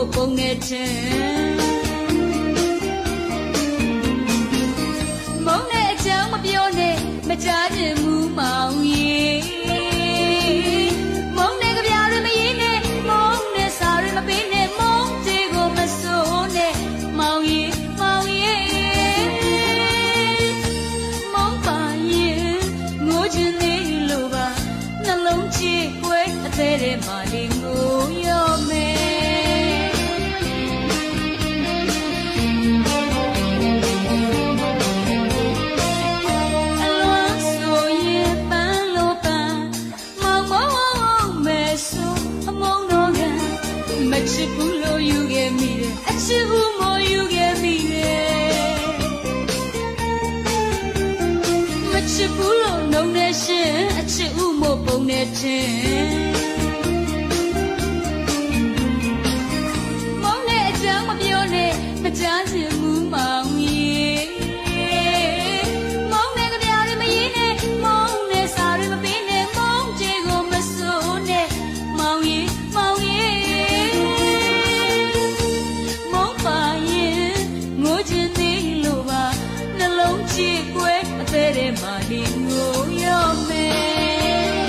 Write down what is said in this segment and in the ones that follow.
မို့ပုံနဲ့ချင်းမုန်းတဲ့အကြောင်းမပြောနဲ့မကြားချင်ဘူးမောင်ကြီးမုန်းတဲ့ကြပြားတွေမရင်းနဲ့မုန်းတဲ့စာတွေမပေးနဲ့မုန်းတဲ့ကိုမစိုးနဲ့မောင်ကြီးမောင်ကြီးမုန်းပါရင်ငိုချင်နေလို့ပါနှလုံးချစ်ွယ်အသေးတဲ့မာလီငိုရောမယ်ချစ်ဘူးလို့ယူခဲ့မိတယ်အချစ်ဘူးမယူခဲ့မိတယ်မချစ်ဘူးလို့နှုံနေရှင်အချစ်ဦးမို့ပုံနေချင်းမုန်းတဲ့အကြောင်းမပြောနဲ့မကြားချင်ဘူးမောင်ကြီးမုန်းတဲ့ကြပြားတွေမရင်းနဲ့မုန်းတဲ့စာတွေမပေးနဲ့မုန်းတဲ့ကိုမစိုးနဲ့မောင်ကြီးမောင်ကြီးချစ်ွယ်အသေးတဲ့မာလီငိုရောမယ်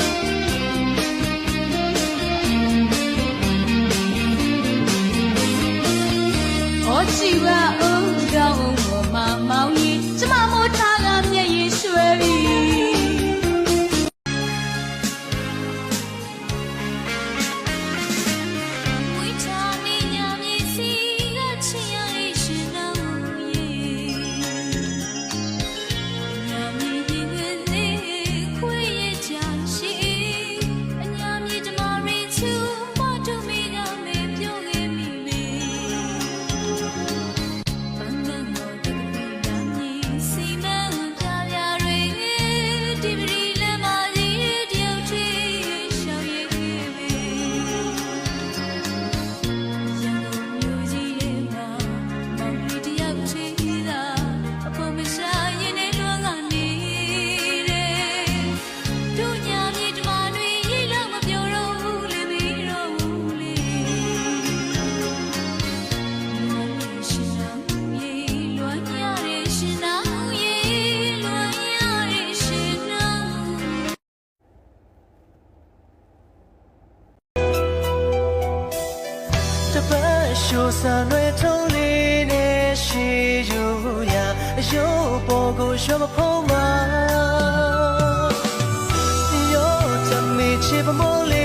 ဟောချီပါဦးကောင်းအောင်မောင်ကြီးကျမမို့ထားကမျက်ရည်ရွှဲပြီshow sunray totally ne she you ya yo pogo show poma yo tell me chip mole